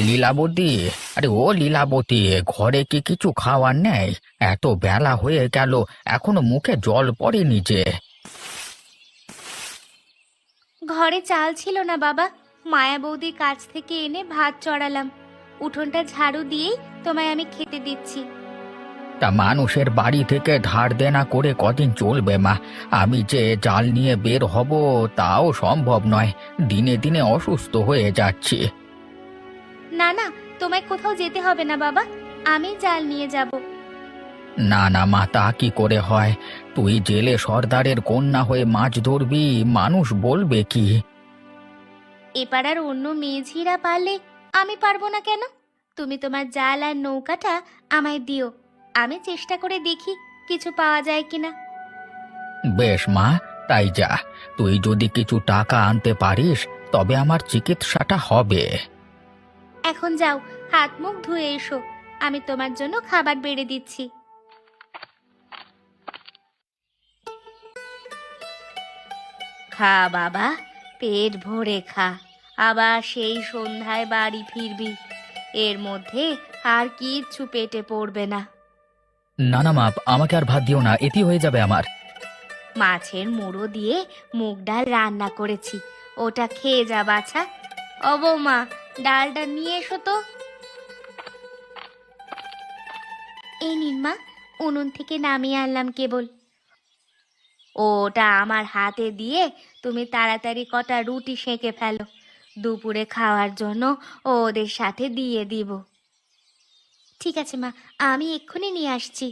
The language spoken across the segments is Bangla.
লীলাবতী, আরে ও লীলাবতী, ঘরে কি কিছু খাওয়ার নেই? এত বেলা হয়ে গেল, এখনো মুখে জল পড়েনি যে। ঘরে চাল ছিল না বাবা, মায়া বৌদির কাছ থেকে এনে ভাত চড়ালাম। উঠোনটা ঝাড়ু দিয়েই তোমায় আমি খেতে দিচ্ছি। তা মানুষের বাড়ি থেকে ধার দেনা করে কদিন চলবে মা? আমি যে জাল নিয়ে বের হব তাও সম্ভব নয়, দিনে দিনে অসুস্থ হয়ে যাচ্ছি। না না, তোমায় কোথাও যেতে হবে না বাবা, আমি জাল নিয়ে যাব। না না মা, তা কি করে হয়? তুই জেলে সর্দারের কন্যা হয়ে মাছ ধরবি, মানুষ বলবে কি? এ পাড়ার অন্য মেয়েঝিরা পারলে আমি পারবো না কেন? তুমি তোমার জাল আর নৌকাটা আমায় দিও, আমি চেষ্টা করে দেখি কিছু পাওয়া যায় কিনা। বেশ মা, তাই যা। তুই যদি কিছু টাকা আনতে পারিস তবে আমার চিকিৎসাটা হবে। এখন যাও, হাত মুখ ধুয়ে এসো, আমি তোমার জন্য খাবার বেড়ে দিচ্ছি। খা বাবা, পেট ভরে খা, আবার সেই সন্ধ্যায় বাড়ি ফিরবি। এর মধ্যে আর কিচ্ছু পেটে পড়বে না। না না মা, আমাকে আর ভাত দিও না, এটি হয়ে যাবে আমার। মাছের মুড়ো দিয়ে মুগ ডাল রান্না করেছি, ওটা খেয়ে যা বাছা। ও বৌমা, ডালটা নিয়ে এসো তো। এই নিন মা, উনুন থেকে নামিয়ে আনলাম কেবল। ওটা আমার হাতে দিয়ে তুমি তাড়াতাড়ি কটা রুটি সেঁকে ফেলো, দুপুরে খাওয়ার জন্য ওদের সাথে দিয়ে দিব। ঠিক আছে মা, আমি এক্ষুনি নিয়ে আসছি।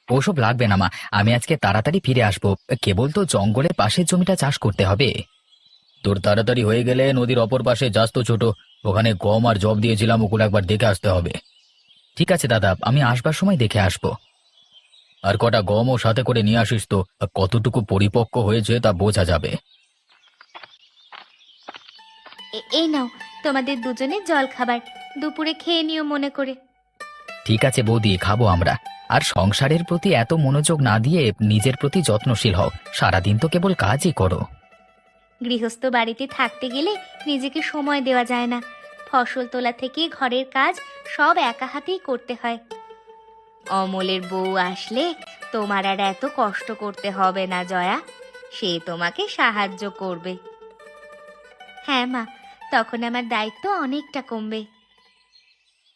ওসব লাগবে না মা, আমি আজকে তাড়াতাড়ি ফিরে আসবো। কেবল তো জঙ্গলের পাশের জমিটা চাষ করতে হবে। তোর তাড়াতাড়ি হয়ে গেলে নদীর অপর পাশে যাস তো ছোট, ওখানে গম আর জব দিয়েছিলাম, ওগুলো একবার দেখে আসতে হবে। ঠিক আছে দাদা, আমি আসবার সময় দেখে আসবো। আর কটা গমও সাথে করে নিয়ে আসিস তো, কতটুকু পরিপক্ক হয়েছে তা বোঝা যাবে। এই নাও তোমাদের দুজনের জল খাবার, দুপুরে খেয়ে নিও মনে করে। ঠিক আছে বৌদি, খাবো আমরা। আর সংসারের প্রতি এত মনোযোগ না দিয়ে নিজের প্রতি যত্নশীল হও, সারাদিন তো কেবল কাজই করো। গৃহস্থ বাড়িতে থাকতে গেলে নিজেকে সময় দেওয়া যায় না। ফসল তোলা থেকে ঘরের কাজ সব একা হাতেই করতে হয়। অমলের বউ আসলে তোমার আর এত কষ্ট করতে হবে না জয়া, সে তোমাকে সাহায্য করবে। হ্যাঁ মা, তখন আমার দায়িত্ব অনেকটা কমবে।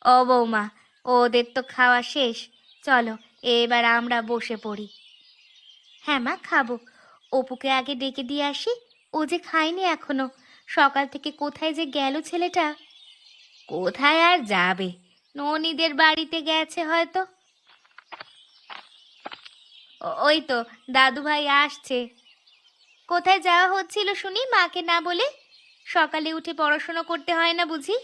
ও বৌমা, ওদের তো খাওয়া শেষ, চলো এবার আমরা বসে পড়ি। হ্যাঁ মা, খাবো। অপুকে আগে ডেকে দিয়ে আসি, ও যে খায়নি এখনো। সকাল থেকে কোথায় যে গেল ছেলেটা। কোথায় আর যাবে, ননীদের বাড়িতে গেছে হয়তো। ওই তো দাদু ভাই আসছে। কোথায় যাওয়া হচ্ছিল শুনি মাকে না বলে? সকালে উঠে পড়াশোনা করতে হয় না বুঝি?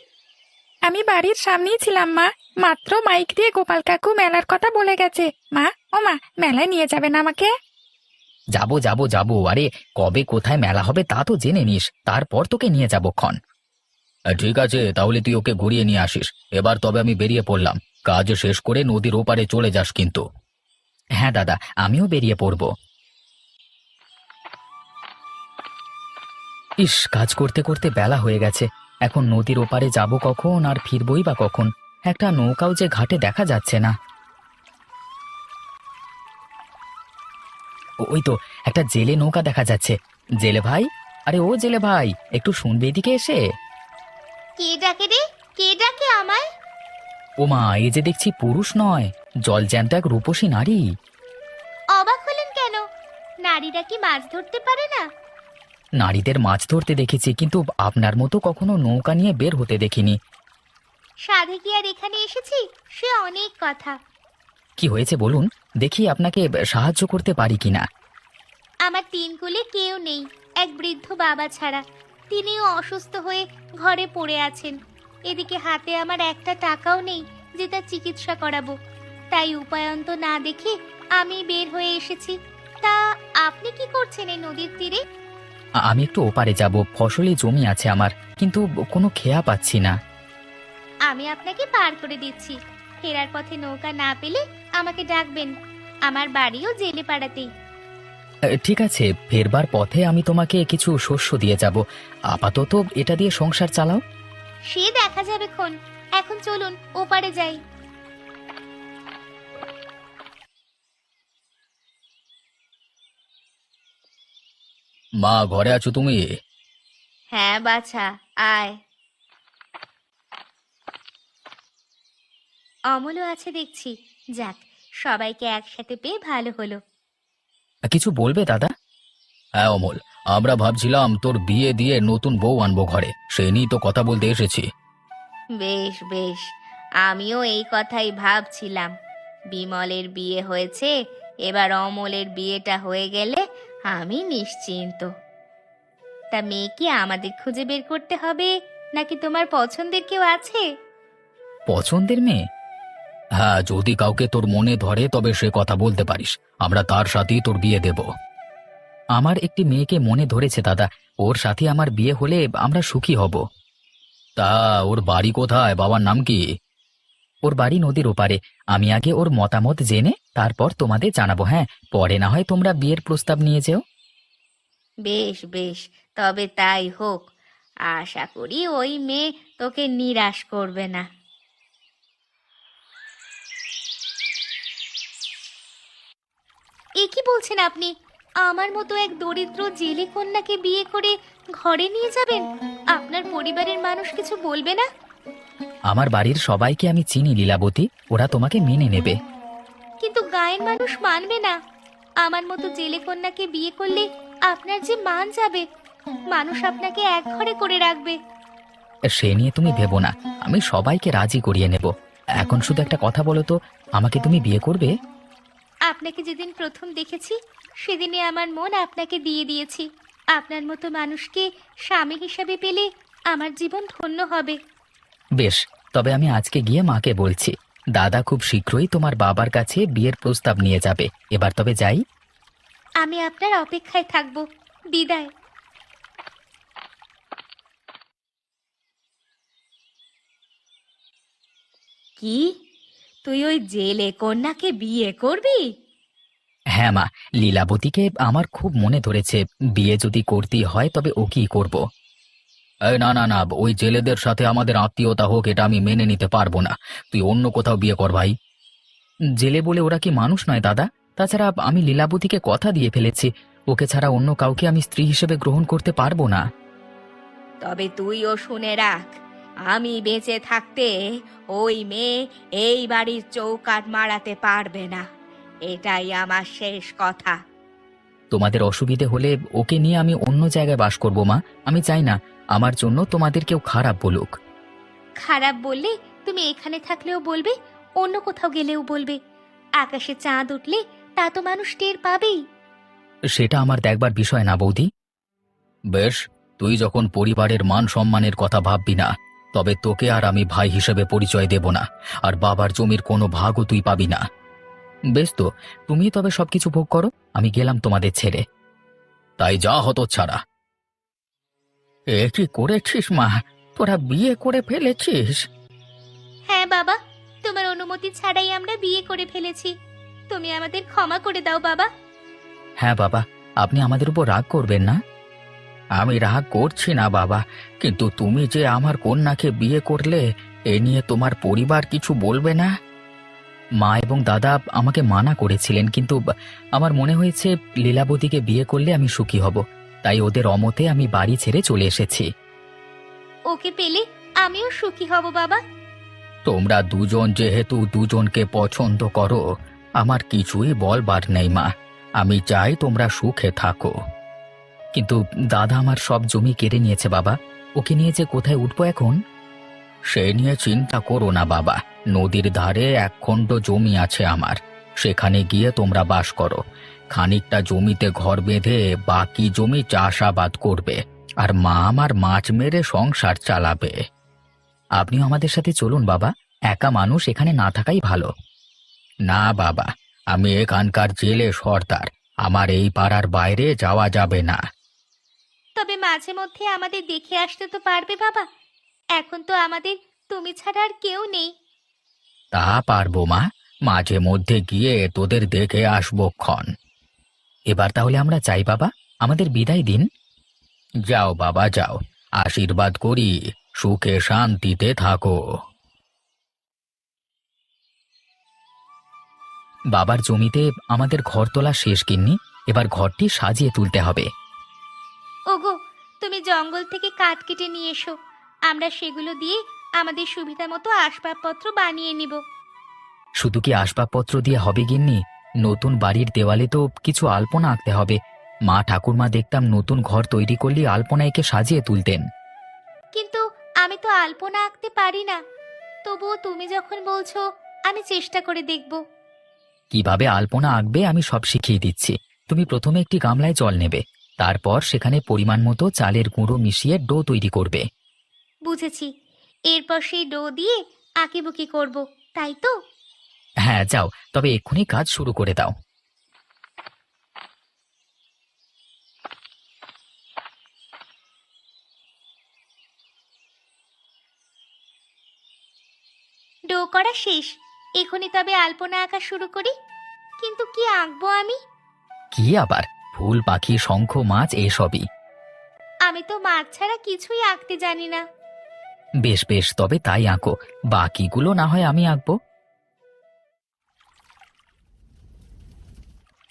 আমি বাড়ির সামনেই ছিলাম মা, মাত্র মাইক দিয়ে গোপাল কাকু মেলার কথা বলে গেছে। মা, ও মা, মেলায় নিয়ে যাবেন আমাকে? যাবো যাবো যাবো, আরে কবে কোথায় মেলা হবে তা তো জেনে নিস, তারপর তোকে নিয়ে যাবো ক্ষণ। ঠিক আছে, তাহলে তুই ওকে ঘুরিয়ে নিয়ে আসিস। এবার তবে আমি বেরিয়ে পড়লাম, কাজ শেষ করে নদীর ওপারে চলে যাস কিন্তু। হ্যাঁ দাদা, আমিও বেরিয়ে পড়ব। ইস, কাজ করতে করতে বেলা হয়ে গেছে, এখন নদীর ওপারে যাব কখন আর ফিরবই বা কখন? একটা নৌকাও যে ঘাটে দেখা যাচ্ছে না। ওই তো একটা জেলে নৌকা দেখা যাচ্ছে। জেলে ভাই, আরে ও জেলে ভাই, একটু শুনবে এদিকে এসে। কে ডাকে রে, কে ডাকে আমায়? ও মা, এই যে দেখছি পুরুষ নয়, জলজ্যান্ত এক রূপসী নারী। অবাক হলেন কেন? নারীরা কি মাছ ধরতে পারে না? নারীদের মাছ ধরতে দেখেছি, কিন্তু আপনার মতো কখনো নৌকা নিয়ে বের হতে দেখিনি। সাধে কি আর এখানে এসেছি, সে অনেক কথা। কি হয়েছে বলুন, দেখি আপনাকে সাহায্য করতে পারি কিনা। আমার তিন কুলে কেউ নেই, এক বৃদ্ধ বাবা ছাড়া। তিনিও অসুস্থ হয়ে ঘরে পড়ে আছেন। এদিকে হাতে আমার একটা টাকাও নেই যে তার চিকিৎসা করাবো। তাই উপায়ন্ত না দেখে আমি বের হয়ে এসেছি। তা আপনি কি করছেন এই নদীর তীরে? আমি একটু ওপারে যাব, ফসলি জমি আছে আমার, কিন্তু কোনো খেয়া পাচ্ছি না। আমি আপনাকে পার করে দিচ্ছি। ফেরার পথে নৌকা না পেলে আমাকে ডাকবেন। আমার বাড়িও জেলে পাড়াতেই। ঠিক আছে, ফেরবার পথে আমি তোমাকে কিছু শস্য দিয়ে যাব, আপাতত এটা দিয়ে সংসার চালাও। সে দেখা যাবে খন। এখন চলুন ওপারে যাই। মা, ঘরে আছো তুমি? হ্যাঁ বাছা, আয়। অমলও আছে দেখছি। যাক, সবাইকে একসাথে পেয়ে ভালো হলো। কিছু বলবে দাদা? হ্যাঁ অমল, আমরা ভাবছিলাম তোর বিয়ে দিয়ে নতুন বউ আনবো ঘরে, সে নিয়েই তো কথা বলতে এসেছি। বেশ বেশ, আমিও এই কথাই ভাবছিলাম। বিমলের বিয়ে হয়েছে, এবার অমলের বিয়েটা হয়ে গেলে আমি নিশ্চিন্ত। তা মেয়ে কি আমাদের খুঁজে বের করতে হবে, নাকি তোমার পছন্দের কেউ আছে? পছন্দের মেয়ে? হ্যাঁ, যদি কাউকে তোর মনে ধরে তবে সে কথা বলতে পারিস, আমরা তার সাথেই তোর বিয়ে দেব। আমার একটি মেয়েকে মনে ধরেছে দাদা, ওর সাথে আমার বিয়ে হলে আমরা সুখী হব। তা ওর বাড়ি কোথায়, বাবার নাম কি? ওর বাড়ি নদীর ওপারে। আমি আগে ওর মতামত জেনে তারপর তোমাদের জানাবো। হ্যাঁ, পরে না হয় তোমরা বিয়ের প্রস্তাব নিয়ে যেও। বেশ বেশ, তবে তাই হোক। আশা করি ওই মেয়ে তোকে নিরাশ করবে না। এ কি বলছেন আপনি? আমার মতো এক দরিদ্র জেলে কন্যাকে বিয়ে করে ঘরে নিয়ে যাবেন? আপনার পরিবারের মানুষ কিছু বলবে না? আমার বাড়ির সবাইকে আমি চিনি লীলাবতী, ওরা তোমাকে মেনে নেবে। কিন্তু গায়ের মানুষ মানবে না। আমার মতো জেলে কন্যাকে বিয়ে করলে আপনার যে মান যাবে। মানুষ আপনাকে এক ঘরে করে রাখবে। সে নিয়ে তুমি ভেবো না, আমি সবাইকে রাজি করিয়ে নেব। এখন শুধু একটা কথা বলো তো, আমাকে তুমি বিয়ে করবে? আপনাকে যেদিন প্রথম দেখেছি সেদিনে আমার মন আপনাকে দিয়ে দিয়েছি। আপনার মতো মানুষকে স্বামী হিসাবে পেলে আমার জীবন ধন্য হবে। বেশ, তবে আমি আজকে গিয়ে মাকে বলছি। দাদা খুব শীঘ্রই তোমার বাবার কাছে বিয়ের প্রস্তাব নিয়ে যাবে। এবার তবে যাই। আমি আপনার অপেক্ষায় থাকব। বিদায়। কি, তুই ওই জেলে কন্যাকে বিয়ে করবি? হ্যাঁ মা, লীলাবতীকে আমার খুব মনে ধরেছে। বিয়ে যদি করতেই হয় তবে ওকেই করব। এই না না না, ওই জেলেদের সাথে আমাদের আত্মীয়তা হোক এটা আমি মেনে নিতে পারবো না। তুই অন্য কোথাও বিয়ে কর ভাই। জেলে বলে ওরা কি মানুষ নয় দাদা? তাছাড়া আমি লীলাবতীকে কথা দিয়ে ফেলেছি, ওকে ছাড়া অন্য কাউকে আমি স্ত্রী হিসেবে গ্রহণ করতে পারবো না। তবে তুইও শুনে রাখ, আমি বেঁচে থাকতে ওই মেয়ে এই বাড়ির চৌকাঠ মারাতে পারবে না। এটাই আমার শেষ কথা। তোমাদের অসুবিধে হলে ওকে নিয়ে আমি অন্য জায়গায় বাস করব মা। আমি চাই না আমার জন্য তোমাদের কেউ খারাপ বলুক। খারাপ বললে তুমি এখানে থাকলেও বলবে, অন্য কোথাও গেলেও বলবে। আকাশে চাঁদ উঠলে তা তো মানুষ টের পাবেই। সেটা আমার দেখবার বিষয় না বৌদি। বেশ, তুই যখন পরিবারের মান সম্মানের কথা ভাববি না, তবে তোকে আর আমি ভাই হিসেবে পরিচয় দেব না, আর বাবার জমির কোনো ভাগও তুই পাবি না। বেশ তো, তুমি তবে সবকিছু ভোগ করো, আমি গেলাম তোমাদের ছেড়ে। তাই যা হতচ্ছাড়া। এ কি করেছিস মা, তোরা বিয়ে করে ফেলেছিস? হ্যাঁ বাবা, তোমার অনুমতি ছাড়াই আমরা বিয়ে করে ফেলেছি। তুমি আমাদের ক্ষমা করে দাও বাবা। হ্যাঁ বাবা, আপনি আমাদের উপর রাগ করবেন না। আমি রাগ করছি না বাবা, কিন্তু তুমি যে আমার কন্যাকে বিয়ে করলে এ নিয়ে তোমার পরিবার কিছু বলবে না? মা এবং দাদা আমাকে মানা করেছিলেন, কিন্তু আমার মনে হয়েছে লীলাবতীকে বিয়ে করলে আমি সুখী হব, তাই ওদের অমতে আমি বাড়ি ছেড়ে চলে এসেছি। ওকে পেলে আমিও সুখী হব বাবা। তোমরা দুজন যেহেতু দুজনকে পছন্দ করো, আমার কিছুই বলবার নেই মা। আমি চাই তোমরা সুখে থাকো। কিন্তু দাদা আমার সব জমি কেড়ে নিয়েছে বাবা, ওকে নিয়ে যে কোথায় উঠবো এখন? সে নিয়ে চিন্তা করো না বাবা, নদীর ধারে এক খণ্ড জমি আছে আমার, সেখানে গিয়ে তোমরা বাস করো। খানিকটা জমিতে ঘর বেঁধে বাকি জমি চাষাবাদ করবে, আর মা আমার মাছ মেরে সংসার চালাবে। আপনিও আমাদের সাথে চলুন বাবা, একা মানুষ এখানে না থাকাই ভালো। না বাবা, আমি এখানকার জেলে সর্দার, আমার এই পাড়ার বাইরে যাওয়া যাবে না। তবে মাঝে মধ্যে আমাদের দেখে আসতে তো পারবে বাবা? এখন তো আমাদের তুমি ছাড়া আর কেউ নেই। তা পারবো মা, মাঝে মধ্যে গিয়ে তোদের দেখে আসবো ক্ষণ। এবার তাহলে আমরা চাই বাবা, আমাদের বিদায় দিন। যাও বাবা যাও, আশীর্বাদ করি সুখে শান্তিতে থাকো। বাবার জমিতে আমাদের ঘর তোলা শেষ গিন্নি, এবার ঘরটি সাজিয়ে তুলতে হবে। ওগো, তুমি জঙ্গল থেকে কাঠ কেটে নিয়ে এসো, আমরা সেগুলো দিয়ে আমাদের সুবিধা মতো আসবাবপত্র বানিয়ে নিব। শুধু কি আসবাবপত্র দিয়ে হবে গিন্নি? নতুন বাড়ির দেওয়ালে তো কিছু আলপনা আঁকতে হবে। মা ঠাকুরমা দেখতাম নতুন ঘর তৈরি করলে আলপনা এঁকে সাজিয়ে তুলতেন। কিন্তু আমি তো আলপনা আঁকতে পারি না। তবুও তুমি যখন বলছো, আমি চেষ্টা করে দেখব। কিভাবে আলপনা আঁকবে আমি সব শিখিয়ে দিচ্ছি। তুমি প্রথমে একটি গামলায় জল নেবে, তারপর সেখানে পরিমাণ মতো চালের গুঁড়ো মিশিয়ে ডো তৈরি করবে। বুঝেছি। এরপর সেই ডো দিয়ে আঁকিবুকি করব, তাই তো? হ্যাঁ যাও, তবে এক্ষুনি কাজ শুরু করে দাও। ডো করা শেষ, এখনই তবে আলপনা আঁকা শুরু করি। কিন্তু কি আঁকবো আমি? কি আবার ফুল, পাখি, শঙ্খ, মাছ এসবই। আমি তো মাছ ছাড়া কিছুই আঁকতে জানি না। বেশ বেশ, তবে তাই আঁকো, বাকিগুলো না হয় আমি আঁকবো।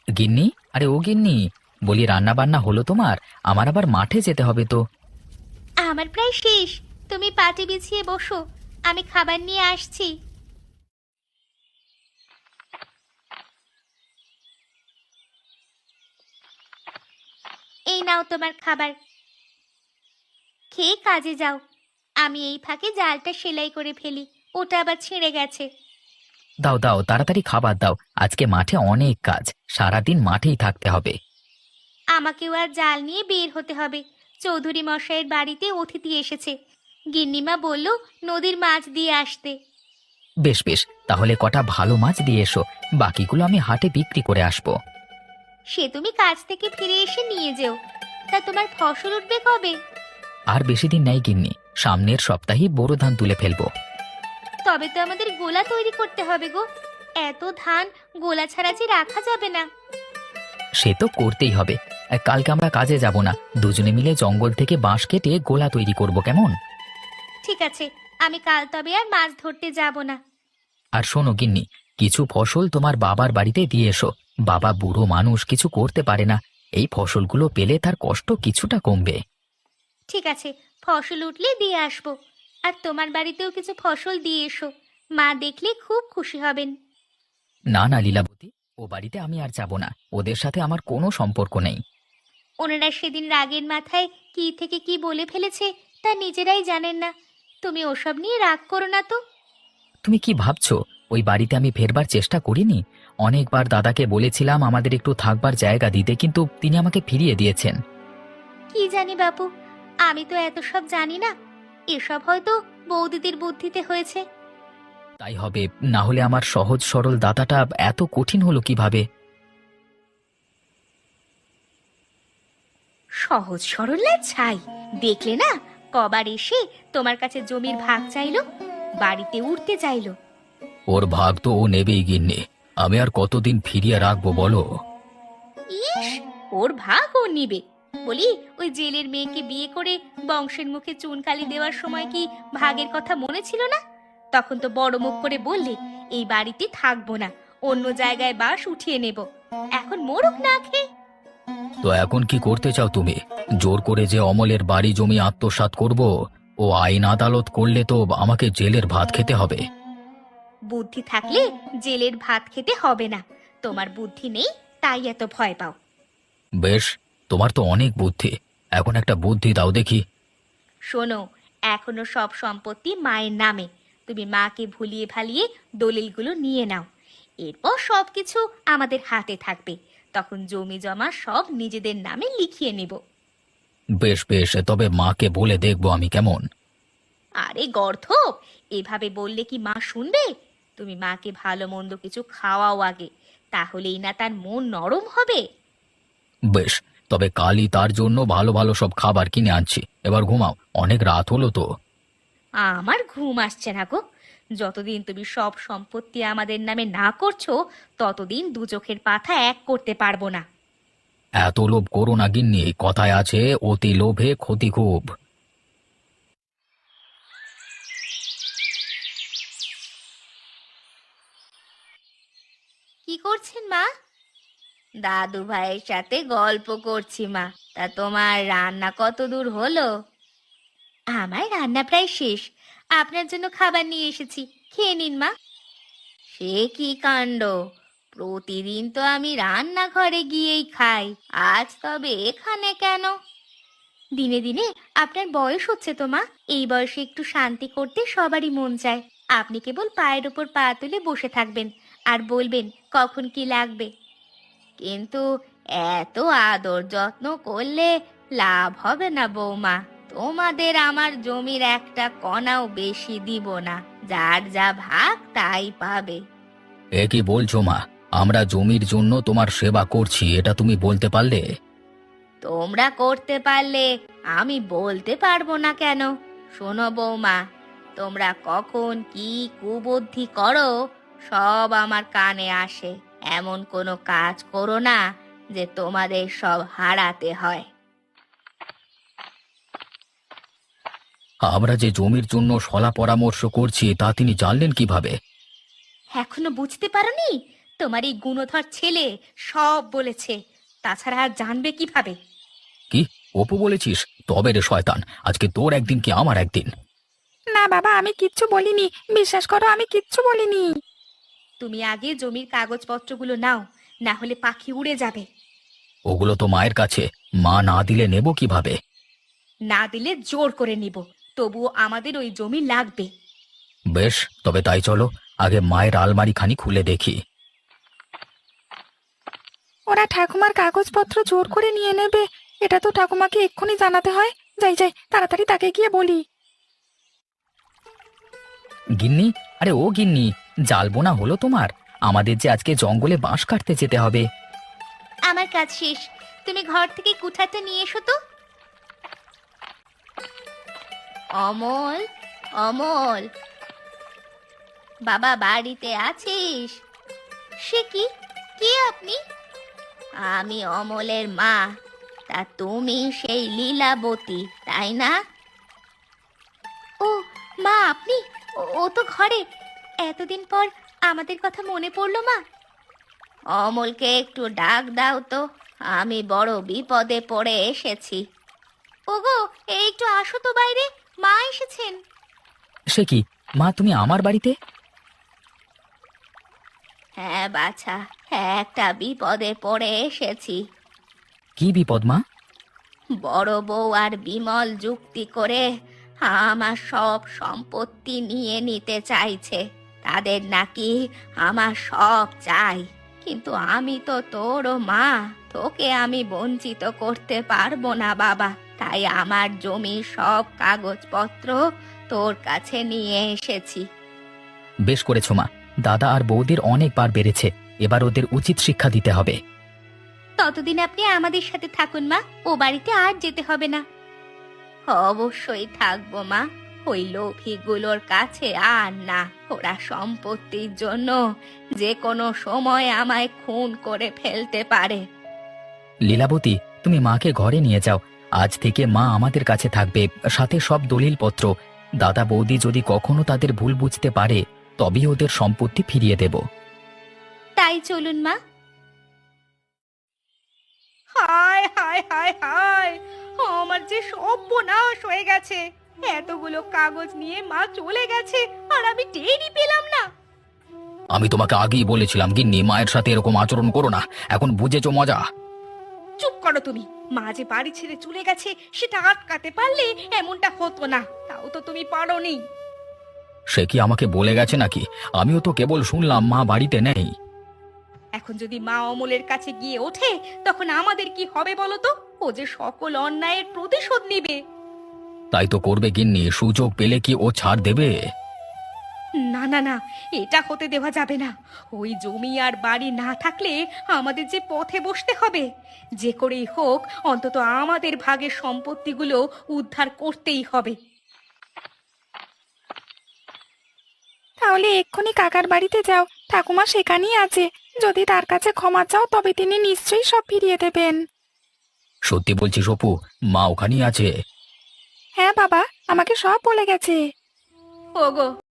গিন্নি, আরে ও গিন্নি, বলি রান্না বান্না হলো তোমার? আমার আবার মাঠে যেতে হবে তো। আমার প্রায় শেষ, তুমি পাটি বিছিয়ে বসো, আমি খাবার নিয়ে আসছি। এই নাও তোমার খাবার, খেয়ে কাজে যাও। আমি এই ফাঁকে জালটা সেলাই করে ফেলি, ওটা আবার ছিঁড়ে গেছে। দাও দাও, তাড়াতাড়ি খাবার দাও, আজকে মাঠে অনেক কাজ, সারাদিন মাঠেই থাকতে হবে। আমাকেও আর জাল নিয়ে বের হতে হবে। চৌধুরী মশাইয়ের বাড়িতে অতিথি এসেছে, গিন্নিমা বলল নদীর মাছ দিয়ে আসতে। বেশ বেশ, তাহলে কটা ভালো মাছ দিয়ে এসো, বাকিগুলো আমি হাটে বিক্রি করে আসবো। সে তুমি কাজ থেকে ফিরে এসে নিয়ে যেও। তা তোমার ফসল উঠবে কবে? আর বেশি দিন নেই গিন্নি, সামনের সপ্তাহেই বোরো ধান তুলে ফেলবো। তবে তো আমাদের গোলা তৈরি করতে হবে গো, এত ধান গোলা ছাড়া যে রাখা যাবে না। সে তো করতেই হবে। কালকে আমরা কাজে যাব না, দুজনে মিলে জঙ্গল থেকে বাঁশ কেটে গোলা তৈরি করব, কেমন? ঠিক আছে, আমি কাল তবে আর মাছ ধরতে যাব না। আর শোনো গিন্নি, কিছু ফসল তোমার বাবার বাড়িতে দিয়ে এসো। বাবা বুড়ো মানুষ, কিছু করতে পারে না, এই ফসলগুলো পেলে তার কষ্ট কিছুটা কমবে। ঠিক আছে, ফসল উঠলে দিয়ে আসবো। আর তোমার বাড়িতেও কিছু ফসল দিয়ে এসো, মা দেখলে খুব খুশি হবেন। না না লীলাবতী, ও বাড়িতে আমি আর যাব না, ওদের সাথে আমার কোনো সম্পর্ক নেই। ওনারা সেদিন রাগের মাথায় কি থেকে কি বলে ফেলেছে তা নিজেরাই জানেন না। তুমি ওসব নিয়ে রাগ করো না তো। তুমি কি ভাবছো ওই বাড়িতে আমি ফেরবার চেষ্টা করিনি? অনেকবার দাদাকে বলেছিলাম আমাদের একটু থাকবার জায়গা দিতে, কিন্তু তিনি আমাকে ফিরিয়ে দিয়েছেন। কি জানি বাপু, আমি তো এত সব জানি না। এসব হয়তো বৌদিদের বুদ্ধিতে হয়েছে। তাই হবে, না হলে আমার সহজ সরল দাদাটা এত কঠিন হলো কিভাবে? সহজ সরল না ছাই, দেখলে না কবার এসে তোমার কাছে জমির ভাগ চাইলো, বাড়িতে উঠতে চাইলো। ওর ভাগ তো ও নেবেই গিন্নি, আমি আর কতদিন ফিরিয়ে রাখবো বলো? ইস, ওর ভাগ ও নিবে? বলি, ওই জেলের মেয়েকে বিয়ে করে বংশের মুখে চুনকালি দেওয়ার সময় কি ভাগের কথা মনে ছিল না? তখন তো বড় মুখ করে বললে এই বাড়িতে থাকবো না, অন্য জায়গায় বাস উঠিয়ে নেব। এখন মোরক না খেয়ে। তো এখন কি করতে চাও তুমি? জোর করে যে অমলের বাড়ি জমি আত্মসাৎ করব? ও আইন আদালত করলে তো আমাকে জেলের ভাত খেতে হবে। বুদ্ধি থাকলে জেলের ভাত খেতে হবে না। তোমার বুদ্ধি নেই, তাই এত ভয় পাও। বেশ, তোমার তো অনেক বুদ্ধি, এখন একটা বুদ্ধি দাও দেখি। শোনো, এখনো সব সম্পত্তি মায়ের নামে। তুমি মাকে ভুলিয়ে ভালিয়ে দলিলগুলো নিয়ে নাও। এরপর সবকিছু আমাদের হাতে থাকবে, তখন জমি জমা সব নিজেদের নামে লিখিয়ে নেব। বেশ বেশ, তবে মাকে বলে দেখবো আমি, কেমন? আরে গর্ধ, এভাবে বললে কি মা শুনবে? তুমি মাকে ভালো মন্দ কিছু খাওয়াও আগে, তাহলেই না তার মন নরম হবে। বেশ, তবে কালই তার জন্য ভালো ভালো সব খাবার কিনে আনছি। এবার ঘুমাও, অনেক রাত হলো তো। আমার ঘুম আসছে না গো। যতদিন তুমি সব সম্পত্তি আমাদের নামে না করছো, ততদিন দু চোখের পাতা এক করতে পারবো না। এত লোভ করো না গিন্নি, কথায় আছে অতি লোভে ক্ষতি খুব। কি করছেন মা? দাদু ভাইয়ের সাথে গল্প করছি মা। তা তোমার রান্না কত দূর হলো? আমার রান্না প্রায় শেষ। আপনার জন্য খাবার নিয়ে এসেছি, খেয়ে নিন মা। সে কি কাণ্ড! প্রতিদিন তো আমি রান্নাঘরে গিয়েই খাই, আজ তবে এখানে কেন? দিনে দিনে আপনার বয়স হচ্ছে তো মা। এই বয়সে একটু শান্তি করতে সবারই মন চায়। আপনি কেবল পায়ের ওপর পা তুলে বসে থাকবেন আর বলবেন কখন কি লাগবে। কিন্তু এত আদর যত্ন করলে লাভ হবে না বৌমা। তোমাদের আমার জমির একটা কণাও বেশি দিব না, যার যা ভাগ তাই পাবে। এ কি বলছো মা? আমরা জমির জন্য তোমার সেবা করছি, এটা তুমি বলতে পারলে? তোমরা করতে পারলে আমি বলতে পারবো না কেন? শোনো বৌমা, তোমরা কখন কি কুবুদ্ধি করো সব আমার কানে আসে। এমন কোনো কাজ করো না যে তোমাদের সব হারাতে হয়। আমরা যে জমির জন্য সলা পরামর্শ করছি তা তিনি জানলেন কিভাবে? এখনো বুঝতে পারোনি? তোমার এই গুণধর ছেলে সব বলেছে, তাছাড়া আর জানবে কিভাবে? কি অপু বলেছিস? তবে রে শয়তান, আজকে তোর একদিন কি আমার একদিন। না বাবা, আমি কিচ্ছু বলিনি, বিশ্বাস করো আমি কিচ্ছু বলিনি। তুমি আগে জমির কাগজপত্রগুলো নাও, না হলে পাখি উড়ে যাবে। ওগুলো তো মায়ের কাছে, মা না দিলে নেব কিভাবে? না দিলে জোর করে নিব, তবুও আমাদের ওই জমি লাগবে। বেশ, তবে তাই চলো, আগে মায়ের আলমারি খানি খুলে দেখি। ওরা ঠাকুমার কাগজপত্র জোর করে নিয়ে নেবে, এটা তো ঠাকুমাকে এক্ষুনি জানাতে হয়। যাই যাই, তাড়াতাড়ি তাকে গিয়ে বলি। গিন্নি, আরে ও গিন্নি, জাল বোনা হলো তোমার? আমাদের যে আজকে জঙ্গলে বাঁশ কাটতে যেতে হবে। আমার কাজ শেষ, তুমি ঘর থেকে কুঠারটা নিয়ে এসো তো। অমল, অমল, বাবা বাড়িতে আছিস? সে কি, কে আপনি? আমি অমলের মা। তা তুমি সেই লীলাবতী, তাই না? ও মা, আপনি? ও তো ঘরে। এতদিন পর আমাদের কথা মনে পড়লো মা। অমলকে একটু ডাক দাও তো, আমি বড় বিপদে পড়ে এসেছি। ওগো, এই একটু আসো তো বাইরে, মা এসেছেন। সে কি মা, তুমি আমার বাড়িতে? হ্যাঁ বাছা, একটা বিপদে পড়ে এসেছি। কি বিপদ মা? বড় বউ আর বিমল যুক্তি করে আমার সব সম্পত্তি নিয়ে নিতে চাইছে। তাদের নাকি আমার সব চাই, কিন্তু আমি তো তোরও মা, তোকে আমি বঞ্চিত করতে পারবো না বাবা। তাই আমার জমির সব কাগজপত্র তোর কাছে নিয়ে এসেছি। বেশ করেছো মা, দাদা আর বৌদির অনেকবার বেড়েছে, এবার ওদের উচিত শিক্ষা দিতে হবে। ততদিন আপনি আমাদের সাথে থাকুন মা, ও বাড়িতে আর যেতে হবে না। অবশ্যই থাকবো মা, ওই লোভীগুলোর কাছে আর না। ওরা সম্পত্তির জন্য যে কোনো সময় আমায় খুন করে ফেলতে পারে। লীলাবতী, তুমি মাকে ঘরে নিয়ে যাও। আজ থেকে মা আমাদের কাছে থাকবে, সাথে সব দলিলপত্র। দাদা বৌদি যদি কখনো তাদের ভুল বুঝতে পারে তবেই ওদের সম্পত্তি ফিরিয়ে দেব। তাই চলুন মা। হায় হায় হায় হায়, আমার যে সর্বনাশ হয়ে গেছে। এতগুলো কাগজ নিয়ে মা চলে গেছে আর আমি টেরই পেলাম না। আমি তোমাকে আগেই বলেছিলাম গিন্নি, মায়ের সাথে এরকম আচরণ করো না। এখন বুঝেছো মজা? চুপ করো তুমি। মা যে বাড়ি ছেড়ে চলে গেছে সেটা আটকাতে পারলে এমনটা হতো না, তাও তো তুমি পারোনি। সে কি আমাকে বলে গেছে নাকি? আমিও তো কেবল শুনলাম মা বাড়িতে নেই। এখন যদি মা অমলের কাছে গিয়ে ওঠে তখন আমাদের কি হবে বলো তো? ও যে সকল অন্যায়ের প্রতিশোধ নিবে। তাই তো করবে গিন্নি, সুযোগ পেলে কি ও ছাড় দেবে? না না না, এটা হতে দেওয়া যাবে না। ওই জমি আর বাড়ি না থাকলে আমাদের যে পথে বসতে হবে। যে করেই হোক অন্তত আমাদের ভাগের সম্পত্তিগুলো উদ্ধার করতেই হবে। তাহলে এক্ষুনি কাকার বাড়িতে যাও, ঠাকুমা সেখানেই আছে। যদি তার কাছে ক্ষমা চাও তবে তিনি নিশ্চয়ই সব ফিরিয়ে দেবেন। সত্যি বলছিস অপু? মা ওখানেই আছে? হ্যাঁ বাবা, আমাকে সব বলে গেছে। ওগো,